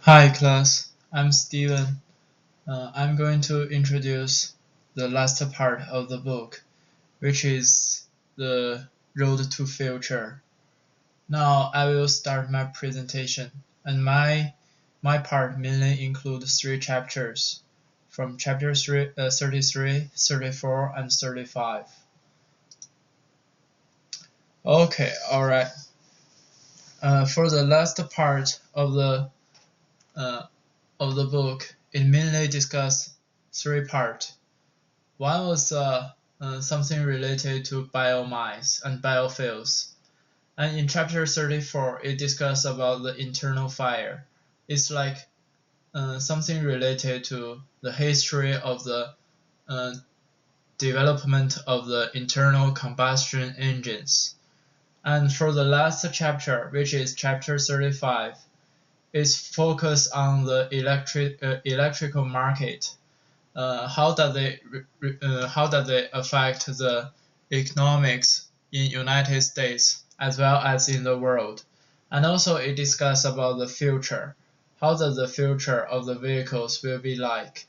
Hi class, I'm Steven. I'm going to introduce the last part of the book, which is the Road to Future. Now I will start my presentation, and my part mainly includes three chapters, from chapter 33, 34, and 35. Okay, alright. For the last part uh, of the book, it mainly discussed three parts. One was something related to biomass and biofuels. And in chapter 34, it discussed about the internal fire. It's like something related to the history of the uh, development of the internal combustion engines. And for the last chapter, which is chapter 35, is focused on the electrical market. How does they affect the economics in United States as well as in the world? And also it discusses about the future. How does the future of the vehicles will be like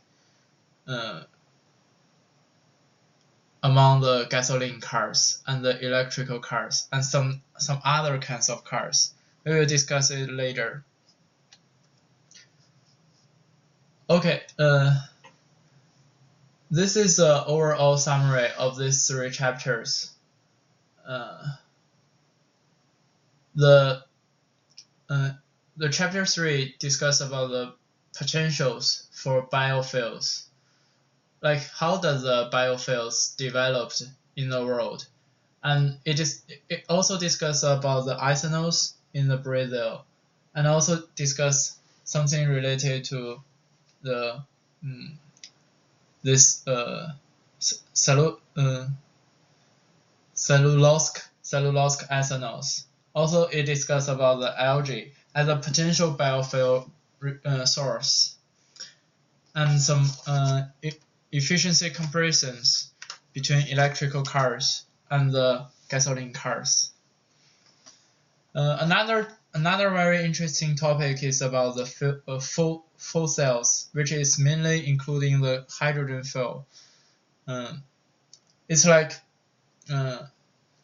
among the gasoline cars and the electrical cars and some other kinds of cars? We will discuss it later. Okay, this is the overall summary of these three chapters. The the chapter 3 discuss about the potentials for biofuels, like how does the biofuels developed in the world, and it also discuss about the ethanols in the Brazil, and also discuss something related to the this cellulosic ethanols. Also, it discussed about the algae as a potential biofuel source, and some efficiency comparisons between electrical cars and the gasoline cars. Another very interesting topic is about the fuel cells, which is mainly including the hydrogen fuel. It's like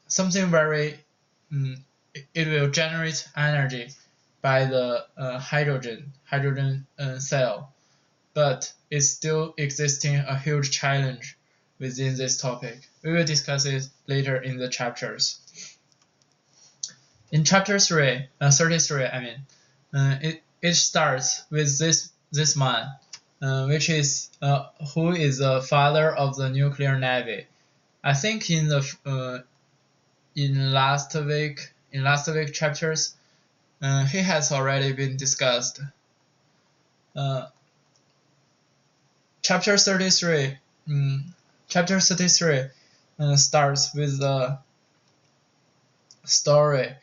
something very it will generate energy by the hydrogen cell, but it's still existing a huge challenge within this topic. We will discuss it later in the chapters. In chapter 33, it starts with this man, which is who is the father of the nuclear navy. I think in the in last week chapters, he has already been discussed. Chapter 33 starts with the story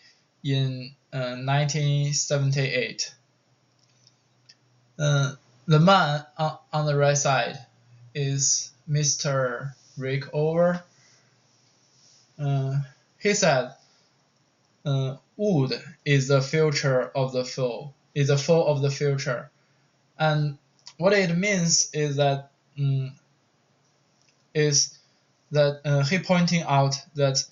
in 1978. The man on the right side is Mr. Rickover. He said, "Wood is the future of the fuel. Is the fuel of the future," and what it means is that he pointing out that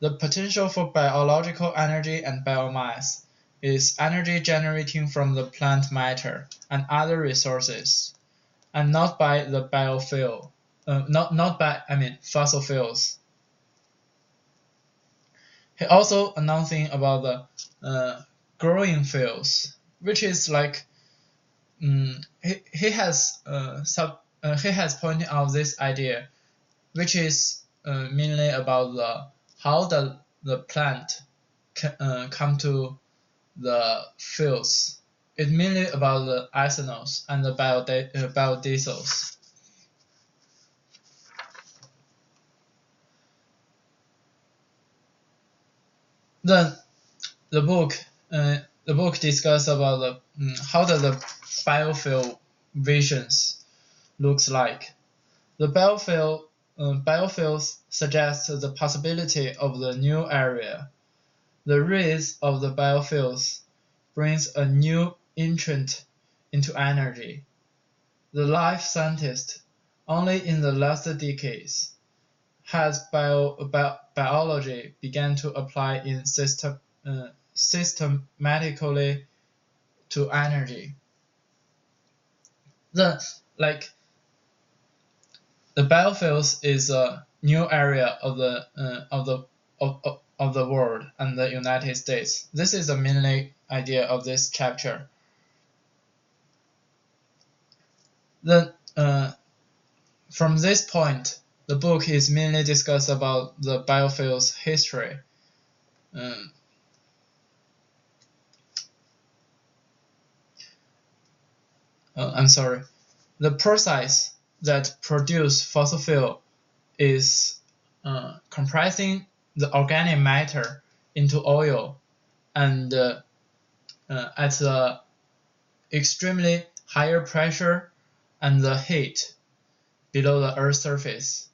the potential for biological energy and biomass is energy generating from the plant matter and other resources, and not by the biofuel, not by fossil fuels. He also announcing about the growing fields, which is like he has pointed out this idea, which is mainly about how the plant come to the fields. It's mainly about the ethanols and the biodiesels. Then the book discuss about how does the biofuel visions looks like. The biofuels suggest the possibility of the new area. The rise of the biofuels brings a new entrant into energy. The life scientist, only in the last decades, has biology began to apply in systematically to energy. The biofuels is a new area of the world and the United States. This is the main idea of this chapter. Then, from this point, the book is mainly discussed about the biofuels history. I'm sorry. The process that produce fossil fuel is compressing the organic matter into oil and at the extremely higher pressure and the heat below the Earth's surface,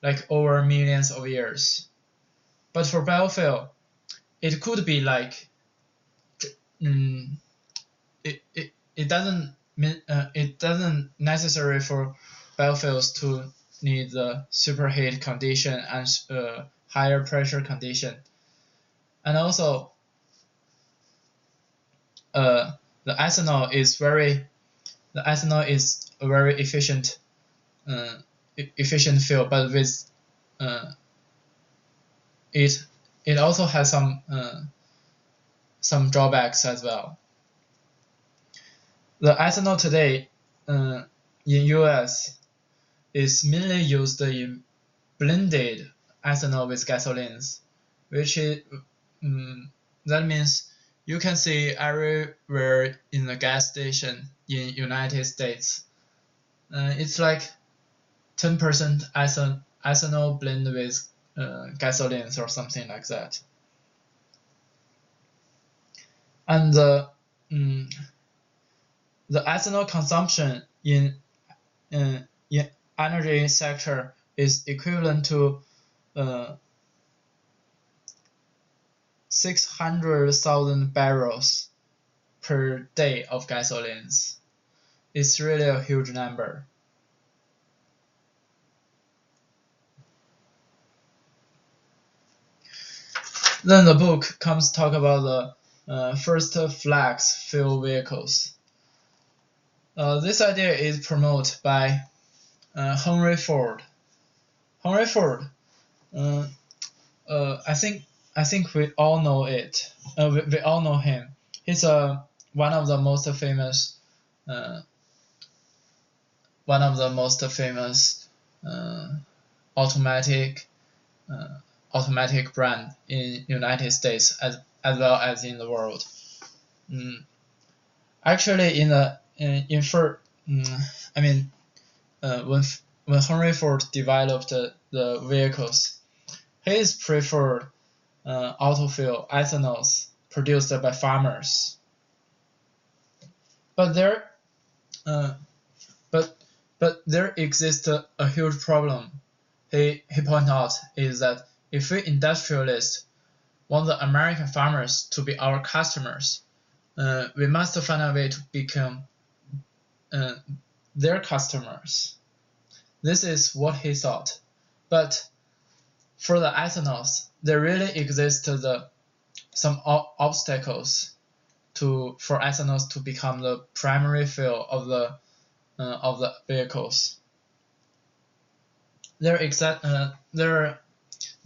like over millions of years. But for biofuel, it could be like it doesn't necessary for biofuels to need the superheat condition and higher pressure condition, and also the ethanol is a very efficient fuel, but with it also has some drawbacks as well. The ethanol today in US is mainly used in blended ethanol with gasolines, which is that means you can see everywhere in the gas station in United States. It's like 10% ethanol blend with gasolines or something like that. And the ethanol consumption in energy sector is equivalent to 600,000 barrels per day of gasolines. It's really a huge number. Then the book comes to talk about the first flex fuel vehicles. This idea is promoted by Henry Ford. Henry Ford, I think we all know it. We all know him. He's one of the most famous automatic brand in United States as well as in the world. Actually, when Henry Ford developed the vehicles, his preferred auto fuel ethanols produced by farmers. But there exists a huge problem. He pointed out is that if we industrialists want the American farmers to be our customers, we must find a way to become their customers. This is what he thought. But for the ethanols, there really exist some obstacles for ethanols to become the primary fuel of the vehicles. There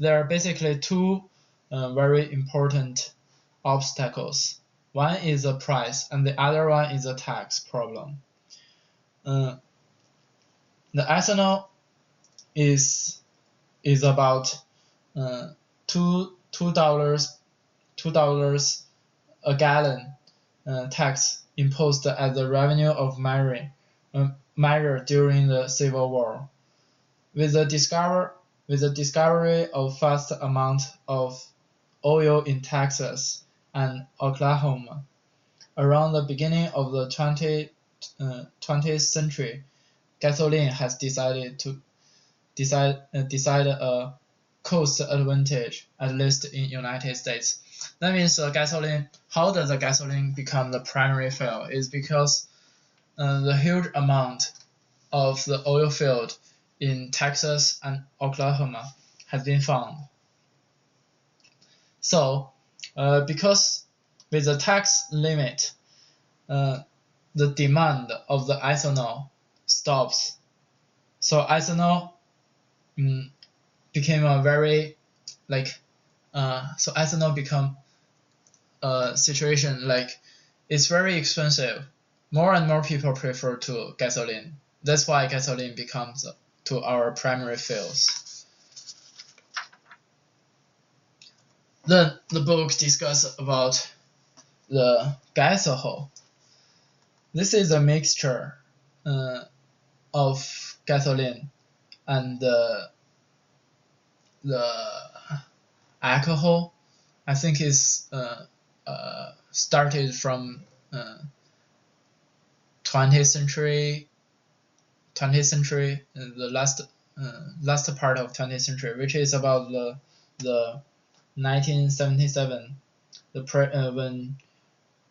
are basically two very important obstacles. One is the price, and the other one is the tax problem. The ethanol is about $2 a gallon tax imposed as the revenue of measure during the Civil War. With the discovery of vast amount of oil in Texas and Oklahoma around the beginning of the 20th century, gasoline has decided a cost advantage, at least in United States. That means how does the gasoline become the primary fuel? Is because the huge amount of the oil field in Texas and Oklahoma has been found. So, because with the tax limit, the demand of the ethanol stops. So ethanol became a very so ethanol become a situation like it's very expensive. More and more people prefer to gasoline. That's why gasoline becomes to our primary fuels. Then the book discusses about the gasohol. This is a mixture of gasoline and the alcohol. I think it's started from 20th century, the last part of 20th century, which is about the 1977, when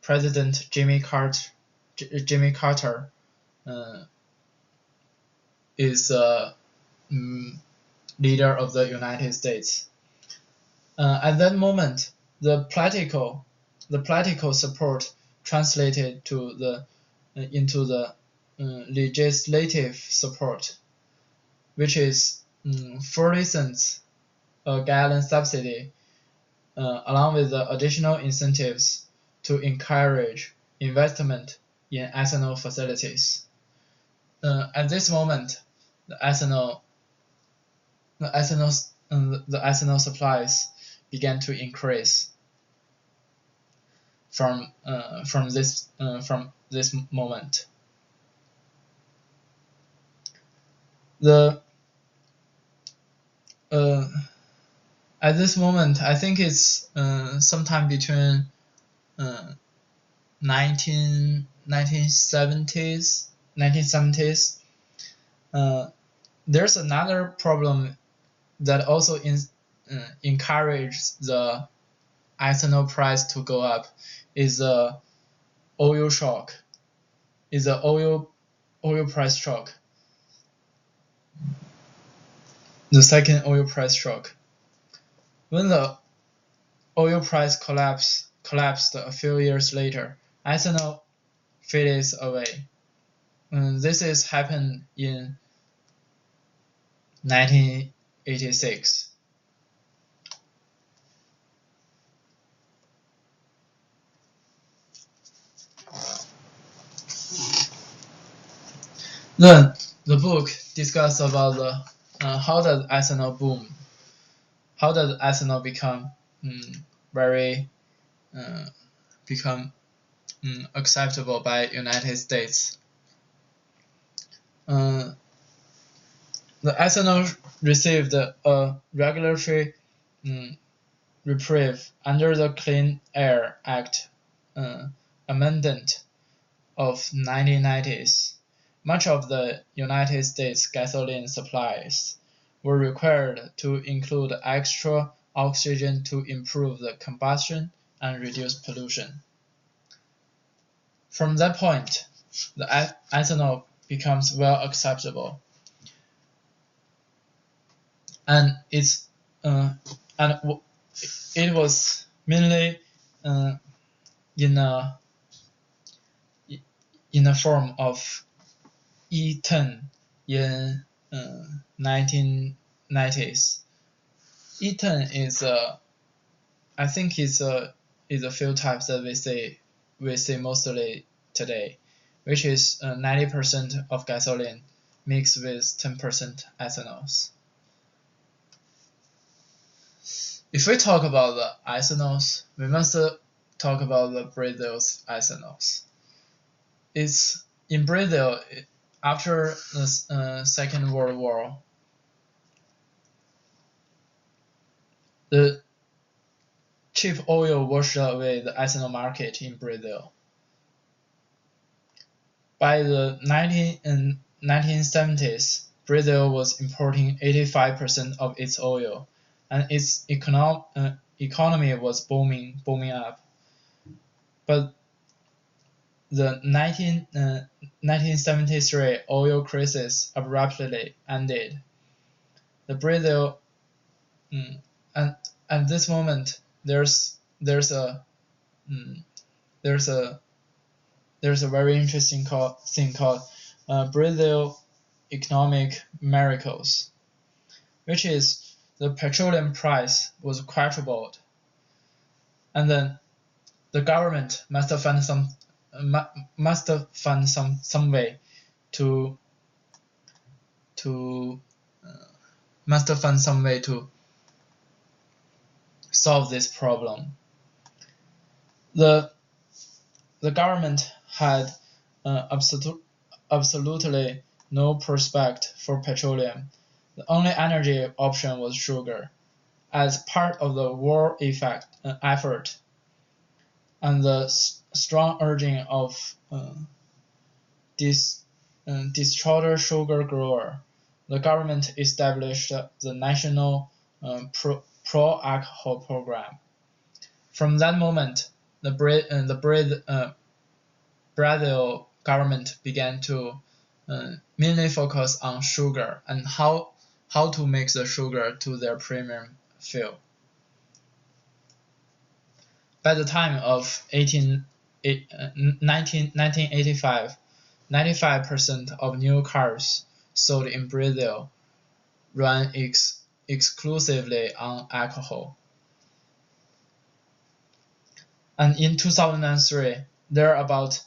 President Jimmy Carter is leader of the United States. At that moment, the political support translated to into the legislative support, which is 40 cents a gallon subsidy, along with the additional incentives to encourage investment in ethanol facilities. At this moment, the ethanol supplies began to increase from this moment. At this moment, I think it's sometime between 1970s. There's another problem that also encourages the ethanol price to go up is the oil shock. Is the oil price shock. The second oil price shock. When the oil price collapsed a few years later, ethanol fades away. This is happened in 1986. Then the book discusses about how does ethanol boom? How does ethanol become very acceptable by United States? The ethanol received a regulatory reprieve under the Clean Air Act amendment of 1990s. Much of the United States gasoline supplies were required to include extra oxygen to improve the combustion and reduce pollution. From that point, the ethanol becomes well acceptable, and it was mainly in a form of E10 in 1990s. E10 is I think is a fuel type that we see mostly today, which is 90% of gasoline mixed with 10% ethanols. If we talk about the ethanols, we must talk about the Brazil's ethanols. It's in Brazil after the Second World War. The cheap oil washed away the ethanol market in Brazil. By the 1970s, Brazil was importing 85% of its oil, and its economy was booming up. But the 1973 oil crisis abruptly ended. The Brazil, and at this moment, there's a very interesting thing called Brazil economic miracles, which is the petroleum price was quadrupled, and then the government must find some way to solve this problem. The government had absolutely no prospect for petroleum. The only energy option was sugar. As part of the war effort and the strong urging of distraught sugar grower, the government established the National Pro-Alcohol Program. From that moment, the Brazil government began to mainly focus on sugar and how to make the sugar to their premium fuel. By the time of 1985, 95% of new cars sold in Brazil ran exclusively on alcohol. And in 2003, there are about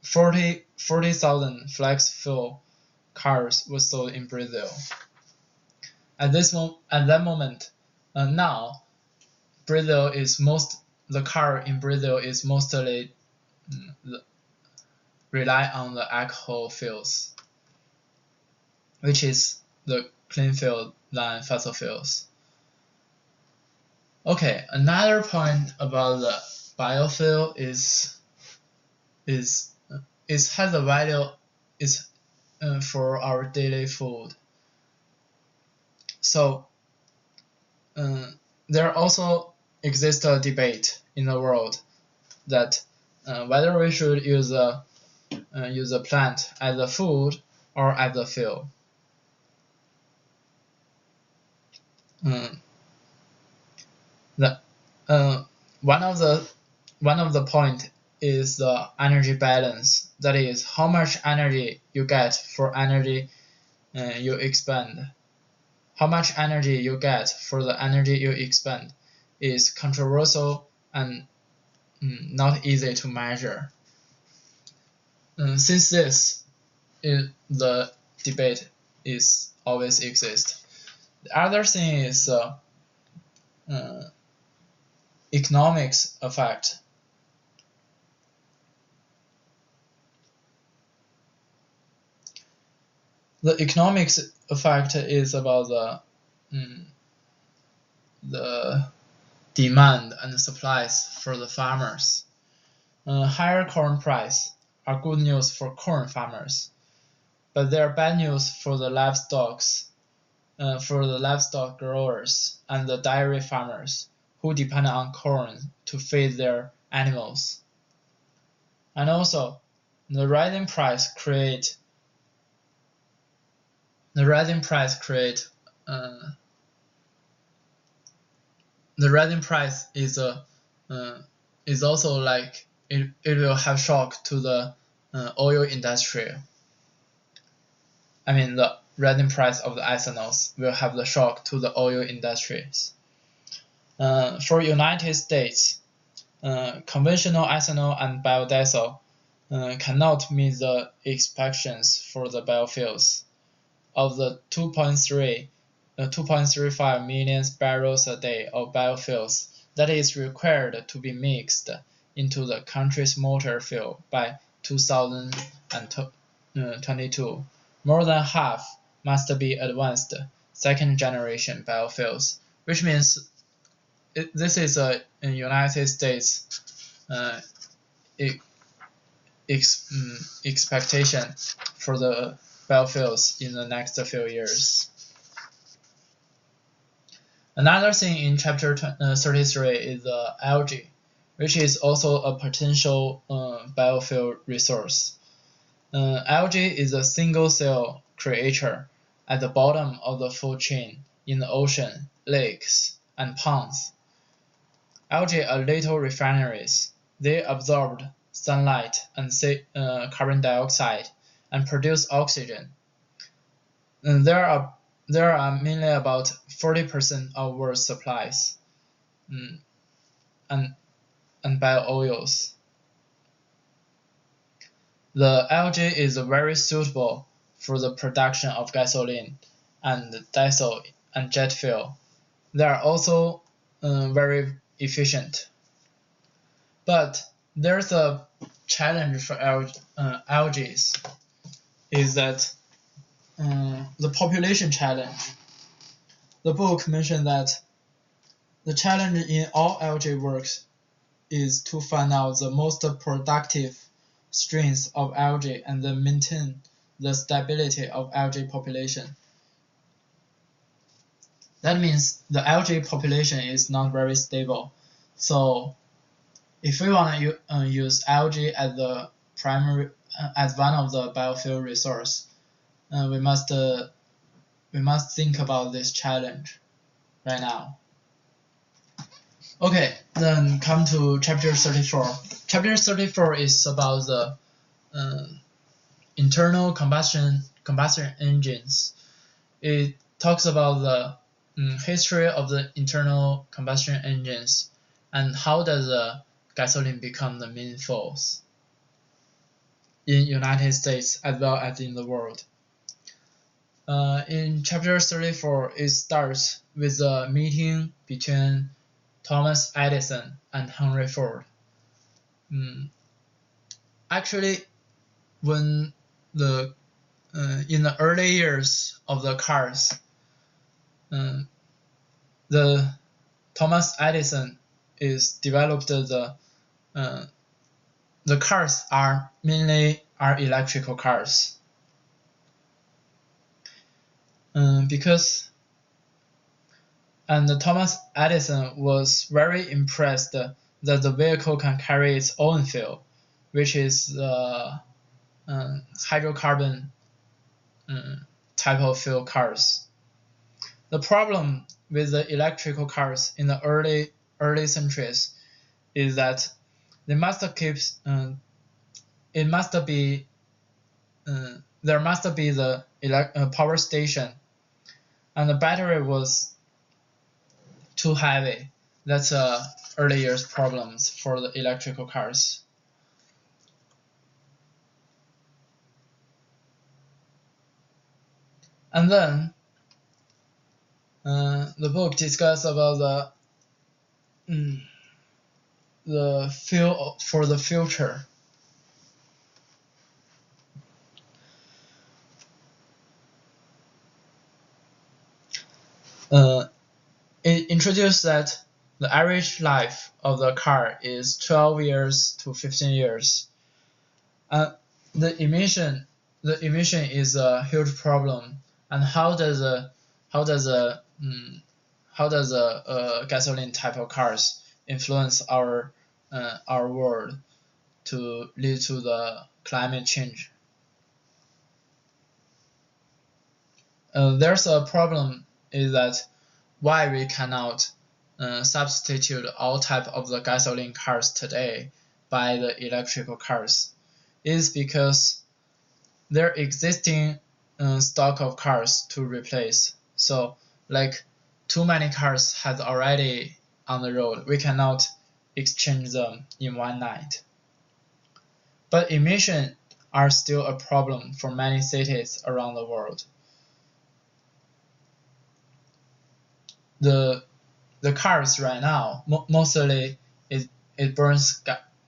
40,000 flex fuel cars were sold in Brazil. At that moment, now the car in Brazil is mostly rely on the alcohol fuels, which is the clean fuel than fossil fuels. Okay, another point about the biofuel is has a value for our daily food. So there also exists a debate in the world that whether we should use a plant as a food or as a fuel. One of the point is the energy balance. That is, how much energy you get for energy you expend. How much energy you get for the energy you expend is controversial and not easy to measure. Since the debate is always exist. The other thing is economics effect. The economics effect is about the demand and supplies for the farmers. Higher corn price are good news for corn farmers, but they are bad news for the livestock growers and the dairy farmers who depend on corn to feed their animals. And also, the rising price is also like it will have shock to the oil industry. I mean, the rising price of the ethanols will have the shock to the oil industries. For United States, conventional ethanol and biodiesel cannot meet the expectations for the biofuels. Of the 2.35 million barrels a day of biofuels that is required to be mixed into the country's motor fuel by 2022, more than half must be advanced second-generation biofuels, which means this is a United States expectation for the biofuels in the next few years. Another thing in chapter 33 is the algae, which is also a potential biofuel resource. Algae is a single-cell creature at the bottom of the food chain in the ocean, lakes, and ponds. Algae are little refineries. They absorb sunlight and carbon dioxide and produce oxygen. And there are mainly about 40% of world's supplies and bio-oils. The algae is very suitable for the production of gasoline and diesel and jet fuel. They are also very efficient. But there's a challenge for algae, is that the population challenge. The book mentioned that the challenge in all algae works is to find out the most productive strains of algae and then maintain the stability of algae population. That means the algae population is not very stable. So if we want to use algae as the primary, as one of the biofuel resource, we must think about this challenge right now. Okay, then come to chapter 34. Chapter 34 is about the internal combustion engines. It talks about the history of the internal combustion engines and how does the gasoline become the main force in United States as well as in the world. In chapter 34, it starts with a meeting between Thomas Edison and Henry Ford. Actually, when in the early years of the cars, the Thomas Edison is developed the cars are mainly electrical cars. And Thomas Edison was very impressed that the vehicle can carry its own fuel, which is the hydrocarbon type of fuel cars. The problem with the electrical cars in the early centuries is that there must be the power station, and the battery was too heavy. That's early years problems for the electrical cars. And then the book discusses about the fuel for the future. It introduced that the average life of the car is 12 years to 15 years. The emission is a huge problem. And how does a gasoline type of cars influence our world to lead to the climate change? There's a problem is that why we cannot substitute all type of the gasoline cars today by the electrical cars is because there are existing stock of cars to replace. So like too many cars has already on the road. We cannot exchange them in one night. But emissions are still a problem for many cities around the world. The cars right now mostly it burns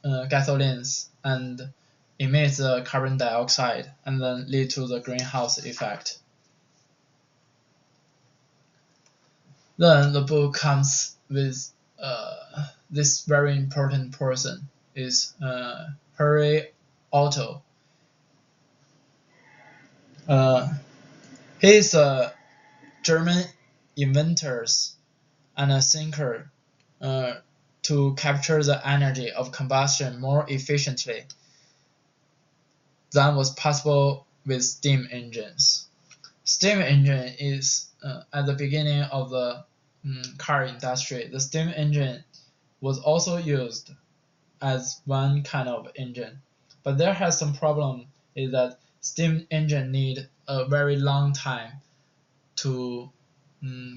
gasolines and emits carbon dioxide and then lead to the greenhouse effect. Then the book comes with this very important person is Henry Otto. He is a German inventor and a thinker to capture the energy of combustion more efficiently than was possible with steam engines. Steam engine is at the beginning of the car industry. The steam engine was also used as one kind of engine, but there has some problem is that steam engine need a very long time to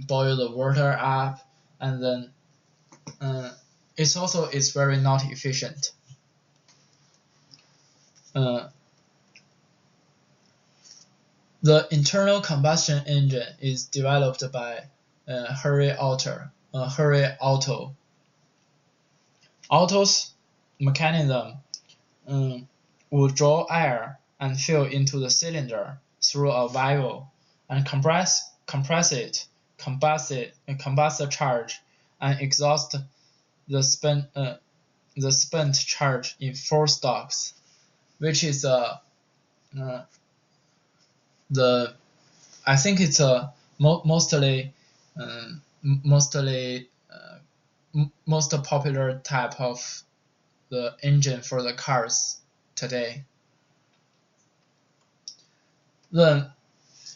boil the water up, and then it's very not efficient. The internal combustion engine is developed by Henry Otto. Otto's mechanism would draw air and fill into the cylinder through a valve and combust the charge, and exhaust the spent charge in 4 stocks, which is I think it's a mostly most popular type of the engine for the cars today. Then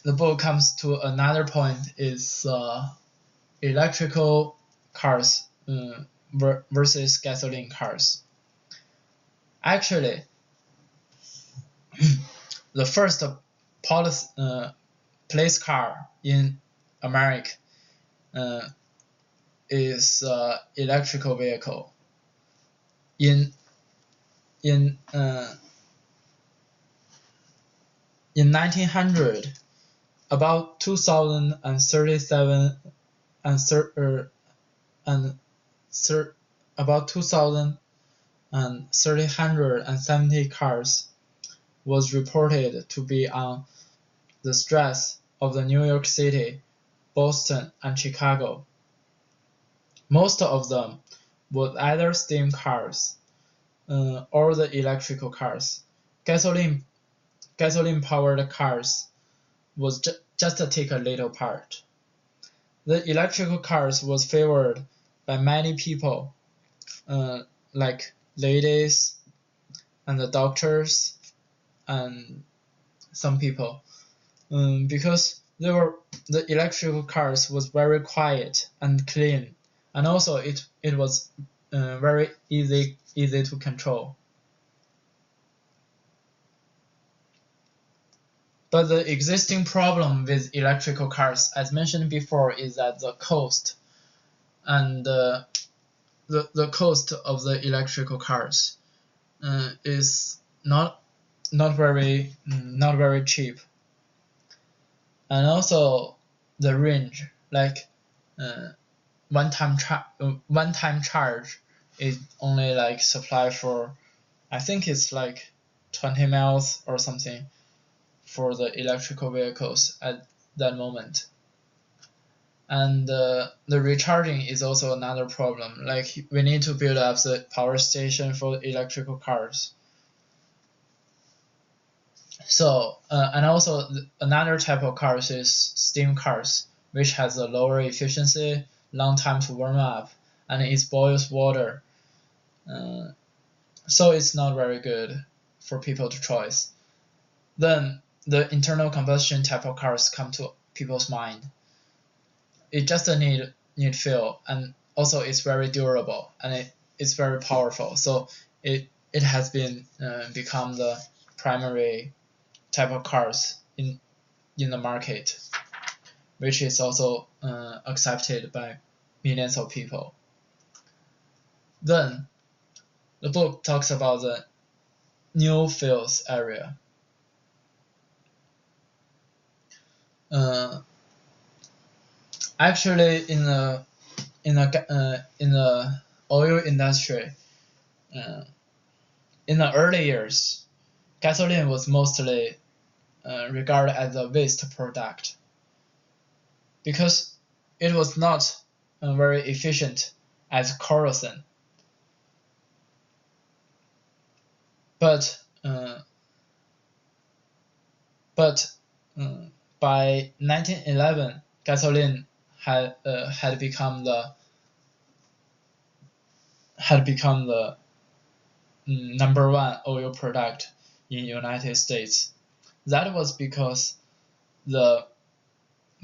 the book comes to another point is electrical cars versus gasoline cars. Actually, the first place car in America is electrical vehicle. In 1900, about 2,037 about 2,370 cars was reported to be on the streets of the New York City, Boston, and Chicago. Most of them were either steam cars or the electrical cars. Gasoline-powered cars was just to take a little part. The electrical cars was favored by many people, like ladies and the doctors and some people, because the electrical cars was very quiet and clean, and also it was very easy to control. But the existing problem with electrical cars, as mentioned before, is that the cost and the cost of the electrical cars is not very cheap, and also the range, like one-time charge is only like supply for, I think it's like 20 miles or something for the electrical vehicles at that moment. And the recharging is also another problem. Like we need to build up the power station for electrical cars. So and also another type of cars is steam cars, which has a lower efficiency, long time to warm up, and it boils water. So it's not very good for people to choose. Then the internal combustion type of cars come to people's mind. It just need fuel, and also it's very durable, and it's very powerful. So it has been become the primary type of cars in the market, which is also accepted by millions of people. Then the book talks about the new fields area. Actually, in the oil industry, in the early years, gasoline was mostly regarded as a waste product because it was not very efficient as kerosene. But by 1911, gasoline had become the had become the number one oil product in United States. That was because the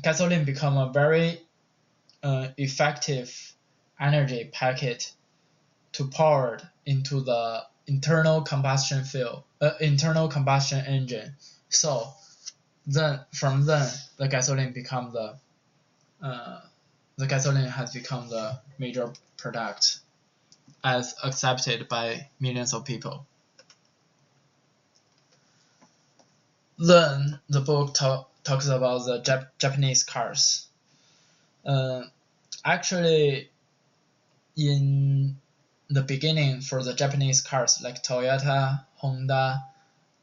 gasoline became a very effective energy packet to power into the internal combustion engine. So then, from then, the gasoline has become the major product, as accepted by millions of people. Then the book talks about the Japanese cars. Actually, in the beginning, for the Japanese cars like Toyota, Honda,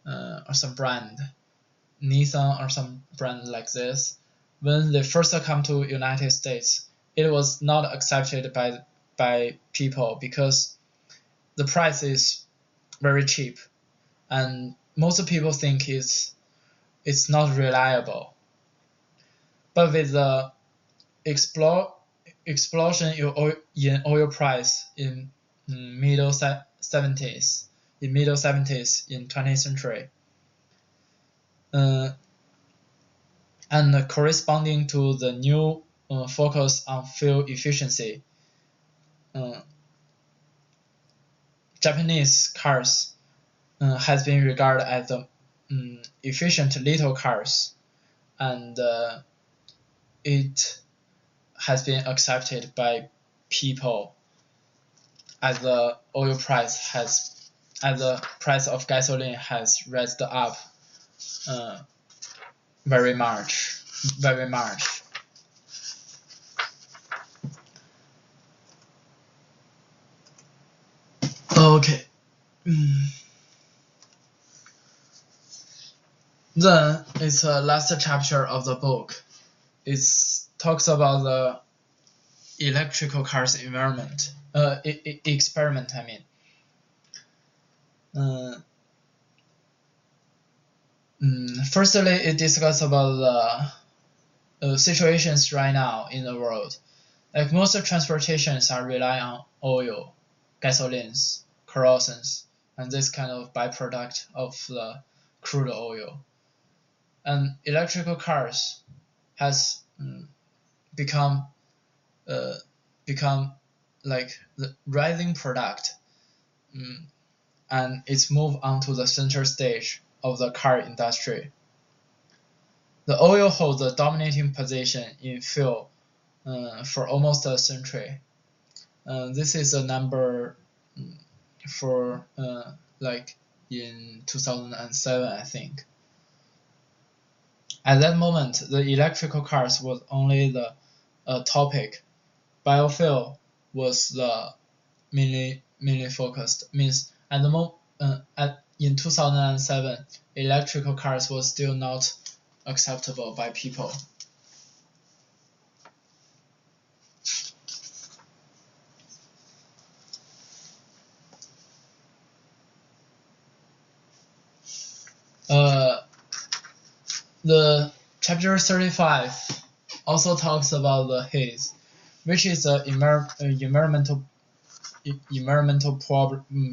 or some brand, Nissan or some brand like this, when they first come to United States, it was not accepted by people because the price is very cheap, and most people think it's not reliable. But with the explosion in oil price in middle 70s in 20th century, and corresponding to the new focus on fuel efficiency, Japanese cars has been regarded as the efficient little cars, and it has been accepted by people as the price of gasoline has raised up very much. Okay. Then it's the last chapter of the book. It talks about the electrical cars experiment. Firstly, it discusses about the situations right now in the world. Like most transportations are relying on oil, gasolines, kerosene, and this kind of byproduct of the crude oil. And electrical cars has become like the rising product, and it's moved onto the center stage of the car industry. The oil holds a dominating position in fuel for almost a century. This is a number for like in 2007, I think. At that moment, the electrical cars was only the topic. Biofuel was the mainly focused. Means at the in 2007, electrical cars was still not acceptable by people. The chapter 35 also talks about the haze, which is an environmental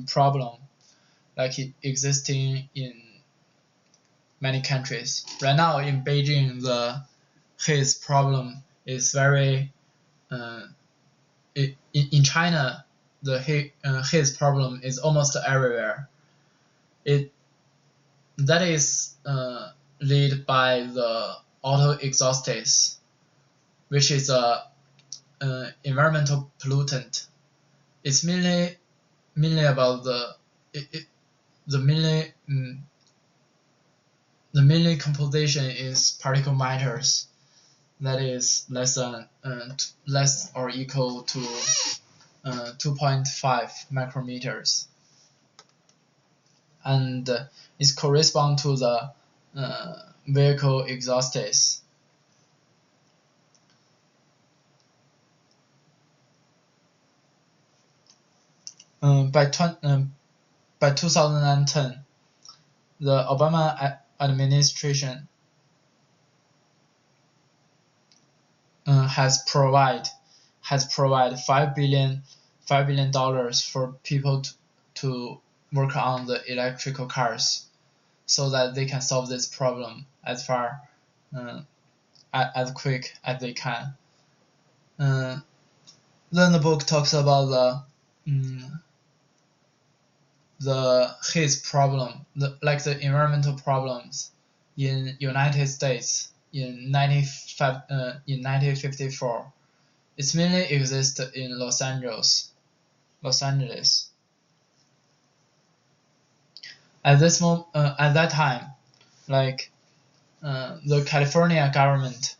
problem like existing in many countries. Right now in Beijing, the haze problem is very in China, the haze problem is almost everywhere. That is led by the auto exhausts, which is a environmental pollutant. It's mainly about the mainly composition is particle matters that is less or equal to 2.5 micrometers, and it corresponds to the vehicle exhausts. By 2010, the Obama administration has provided $5 billion $5 billion for people to work on the electrical cars, so that they can solve this problem as quick as they can. Then the book talks about his problem, the environmental problems in United States in 1954. It mainly exists in Los Angeles. At that time, the California government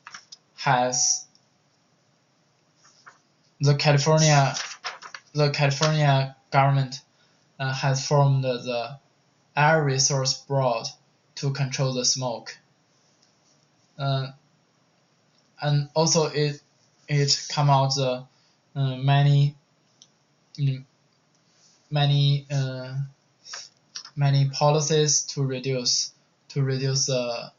has formed the Air Resource Board to control the smoke, and also it come out many policies to reduce the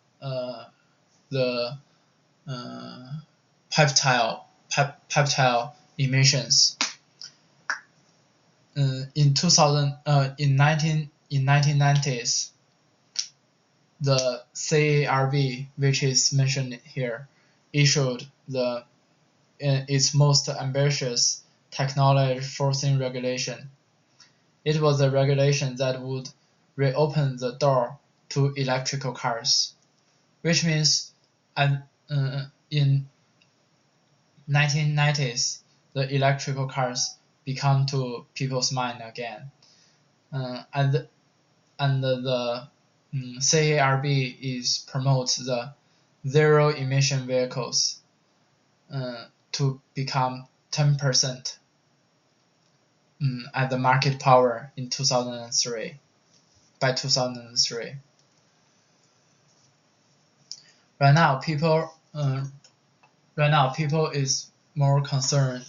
peptide emissions. In 1990s, the CARB, which is mentioned here, issued its most ambitious technology forcing regulation. It was a regulation that would reopen the door to electrical cars, which means in 1990s, the electrical cars become to people's mind again. And the CARB promotes the zero emission vehicles to become 10% at the market power in 2003. By 2003, right now people is more concerned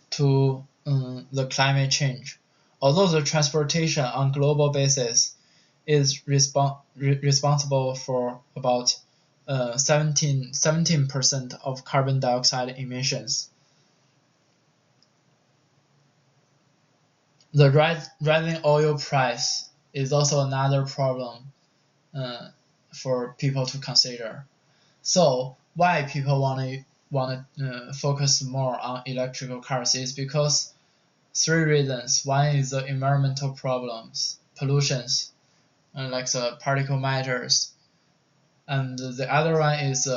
to the climate change. Although the transportation on global basis is responsible for about 17% of carbon dioxide emissions, the rising oil price is also another problem for people to consider. So why people want to focus more on electrical cars is because three reasons. One is the environmental problems, pollutions, like the particle matters, and the other one is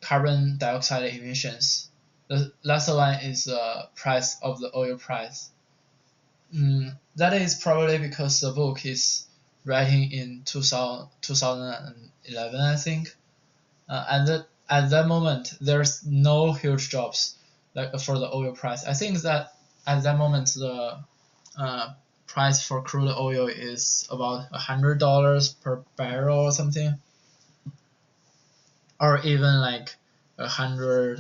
carbon dioxide emissions. The last one is the price of the oil price. That is probably because the book is writing in 2011, I think. And at that moment, there's no huge drops for the oil price. I think that at that moment, the price for crude oil is about $100 per barrel or something, or even like 100,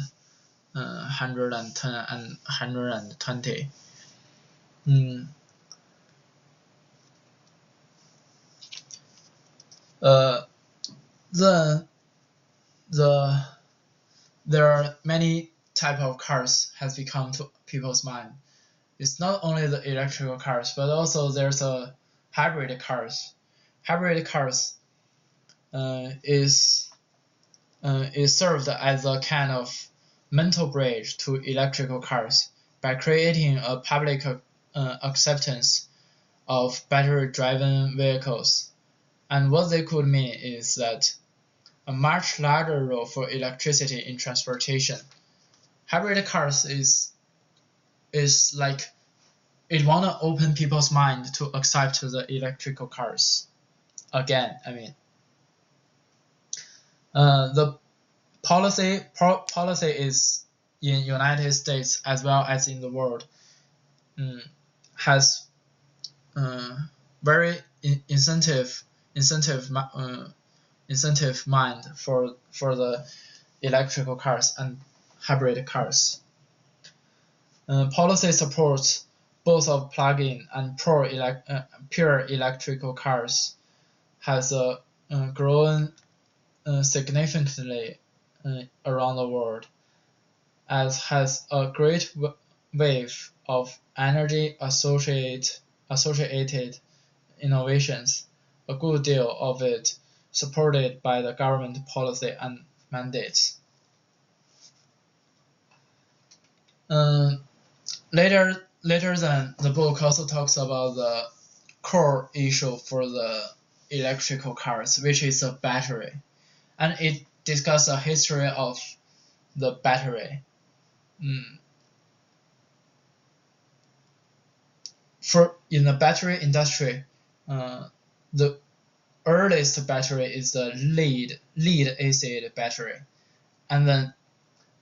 110, and 120. Then there are many type of cars has become to people's mind. It's not only the electrical cars, but also there's a hybrid cars. Hybrid cars is served as a kind of mental bridge to electrical cars by creating a public acceptance of battery-driven vehicles. And what they could mean is that a much larger role for electricity in transportation. Hybrid cars is like it want to open people's mind to accept the electrical cars again. I mean, the policy is in United States as well as in the world has very incentive mind for the electrical cars and hybrid cars. Policy supports both of plug-in and pure electrical cars has grown significantly around the world, as has a great wave of energy associated innovations, a good deal of it supported by the government policy and mandates. Later then, the book also talks about the core issue for the electrical cars, which is the battery, and it discusses the history of the battery. In the battery industry, the earliest battery is the lead acid battery, and then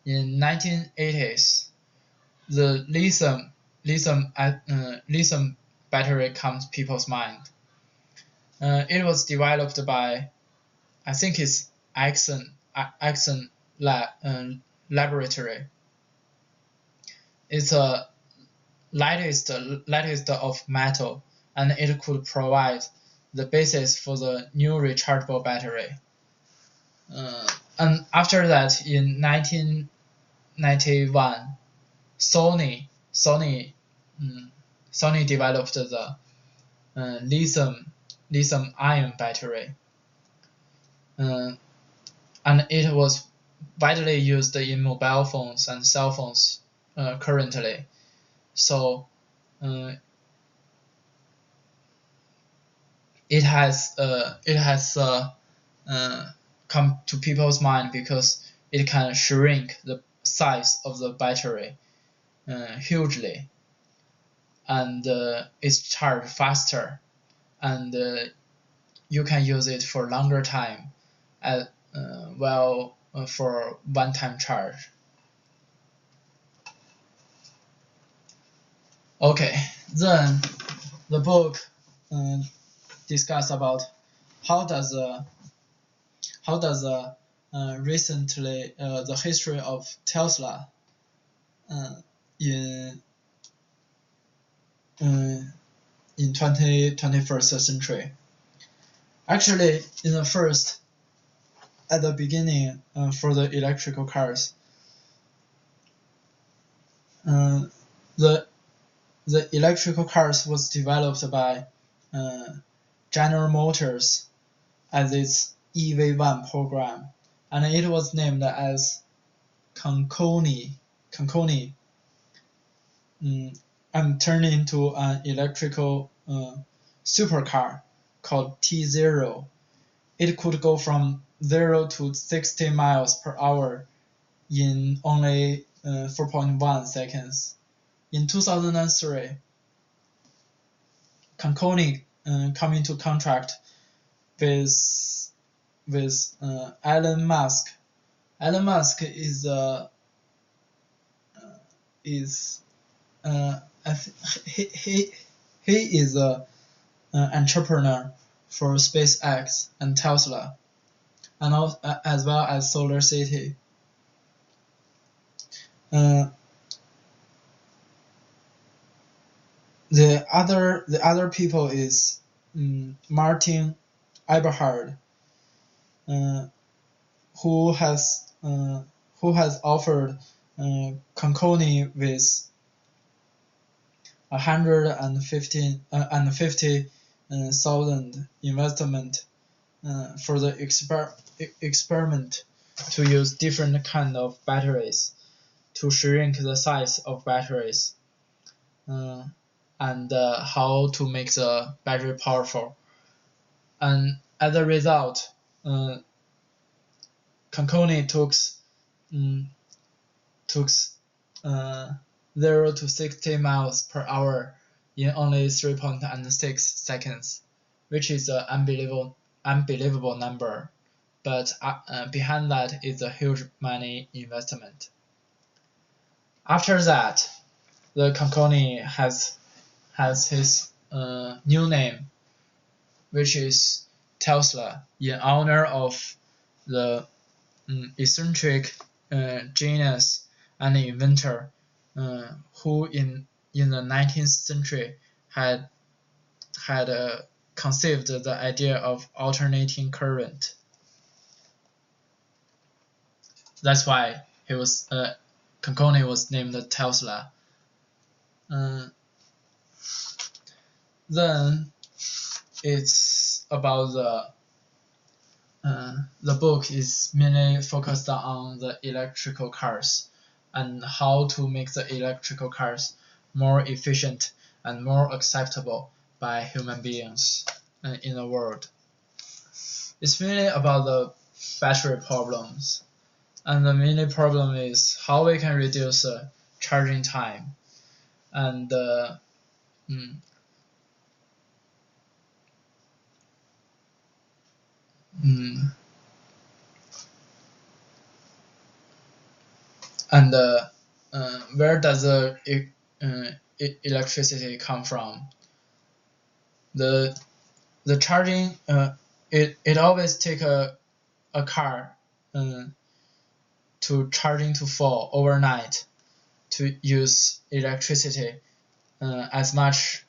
in 1980s, the lithium battery comes to people's mind. It was developed by, I think it's Exxon Laboratory. It's a lightest of metal, and it could provide the basis for the new rechargeable battery. And after that, in 1991, Sony developed the lithium-ion battery, and it was widely used in mobile phones and cell phones currently. So it has come to people's mind because it can shrink the size of the battery hugely, and it's charged faster, and you can use it for longer time for one-time charge. Okay, then the book discuss about how does recently the history of Tesla in 21st century. Actually, at the beginning for the electrical cars, the electrical cars was developed by General Motors as its EV1 program, and it was named as Conconi, and turned into an electrical supercar called T0. It could go from 0 to 60 miles per hour in only 4.1 seconds. In 2003, Conconi come into contract with Elon Musk. Elon Musk is an entrepreneur for SpaceX and Tesla, and as well as Solar City. The other people is Martin Eberhard, who has offered Conconi with 150,000 investment for the experiment to use different kind of batteries to shrink the size of batteries, and how to make the battery powerful. And as a result, Conconi took 0 to 60 miles per hour in only 3.6 seconds, which is an unbelievable number. But behind that is a huge money investment. After that, the Conconi has his new name, which is Tesla, in honor of the eccentric genius and inventor who in the 19th century had conceived the idea of alternating current. That's why Conconi was named Tesla. Um, then it's about the book is mainly focused on the electrical cars and how to make the electrical cars more efficient and more acceptable by human beings in the world. It's mainly about the battery problems, and the main problem is how we can reduce charging time and mm, mm, and where does the electricity come from? The charging it always take a car to charging to full overnight to use electricity as much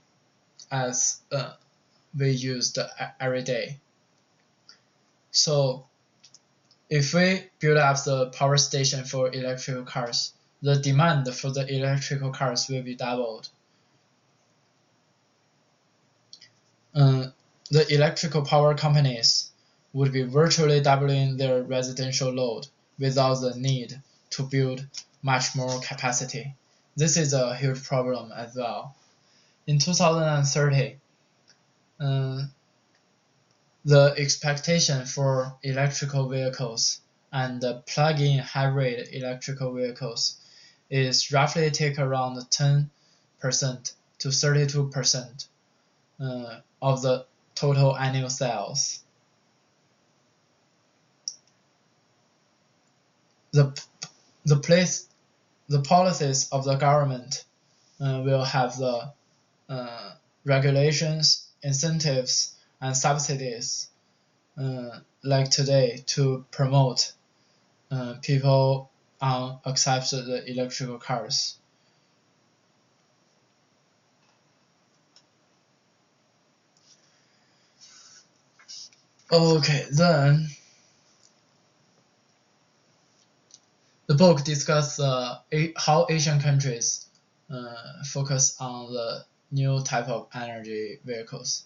as we used every day. So if we build up the power station for electrical cars, the demand for the electrical cars will be doubled. The electrical power companies would be virtually doubling their residential load without the need to build much more capacity. This is a huge problem as well. In 2030, the expectation for electrical vehicles and plug-in hybrid electrical vehicles is roughly take around 10% to 32% of the total annual sales. The policies of the government will have the regulations, incentives, and subsidies like today to promote people accept the electrical cars. Okay, then the book discusses how Asian countries focus on the new type of energy vehicles.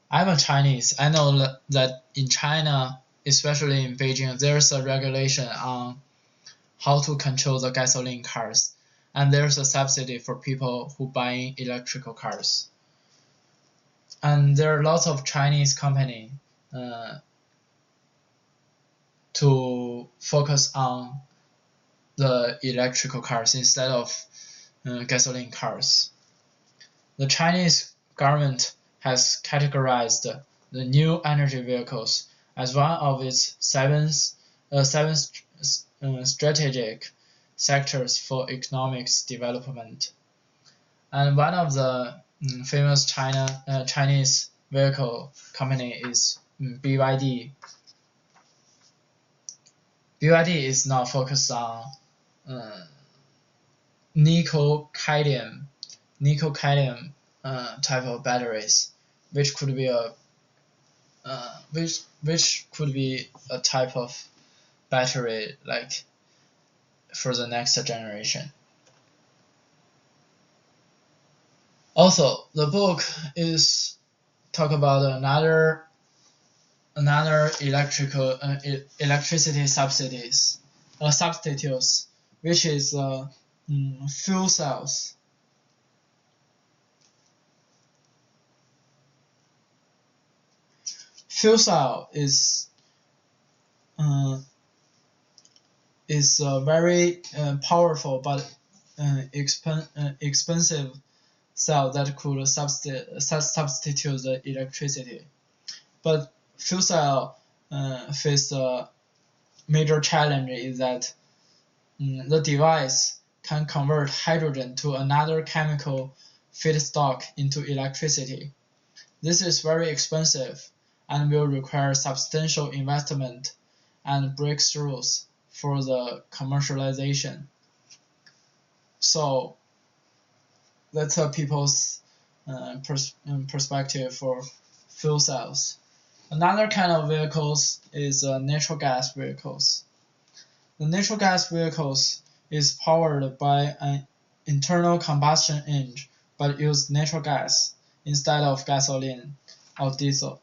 I'm a Chinese. I know that in China, especially in Beijing, there's a regulation on how to control the gasoline cars, and there's a subsidy for people who buy electrical cars. And there are lots of Chinese companies to focus on the electrical cars instead of gasoline cars. The Chinese government has categorized the new energy vehicles as one of its seven strategic sectors for economic development. And one of the famous Chinese vehicle company is BYD. BYD is now focused on nickel-cadmium type of batteries, which could be a type of battery like for the next generation. Also, the book is talk about another electricity substitutes, which is fuel cells. Fuel cell is a very powerful but expensive cell that could substitute the electricity. But fuel cell face a major challenge is that the device can convert hydrogen to another chemical feedstock into electricity. This is very expensive and will require substantial investment and breakthroughs for the commercialization. So that's people's perspective for fuel cells. Another kind of vehicles is natural gas vehicles. The natural gas vehicles is powered by an internal combustion engine, but use natural gas instead of gasoline or diesel.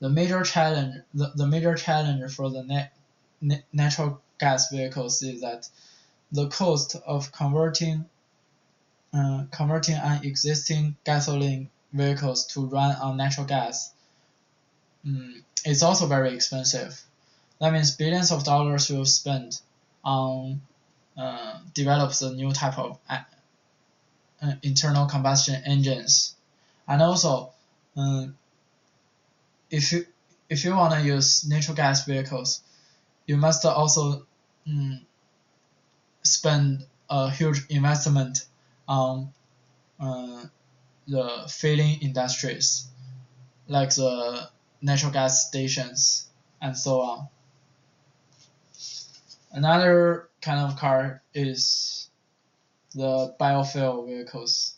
The major challenge for the natural gas vehicles is that the cost of converting an existing gasoline vehicles to run on natural gas is also very expensive. That means billions of dollars will spend on develop the new type of internal combustion engines. And also, if you want to use natural gas vehicles, you must also spend a huge investment on the filling industries, like the natural gas stations and so on. Another kind of car is the biofuel vehicles,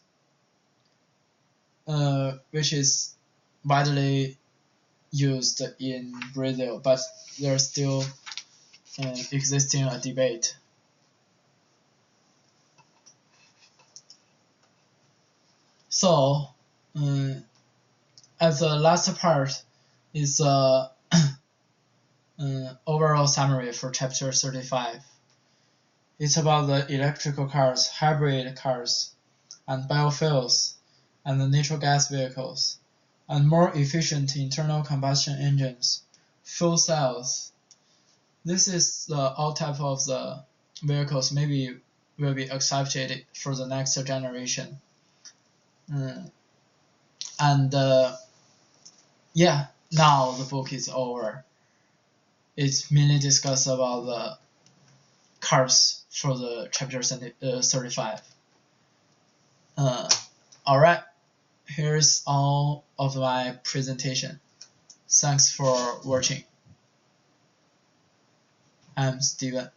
which is widely used in Brazil, but there's still existing a debate. So, as the last part is overall summary for chapter 35. It's about the electrical cars, hybrid cars, and biofuels, and the natural gas vehicles, and more efficient internal combustion engines, fuel cells. This is all type of the vehicles maybe will be accepted for the next generation. Yeah, now the book is over. It's mainly discussed about the cars for the chapter 35. Alright, here's all of my presentation. Thanks for watching. I'm Steven.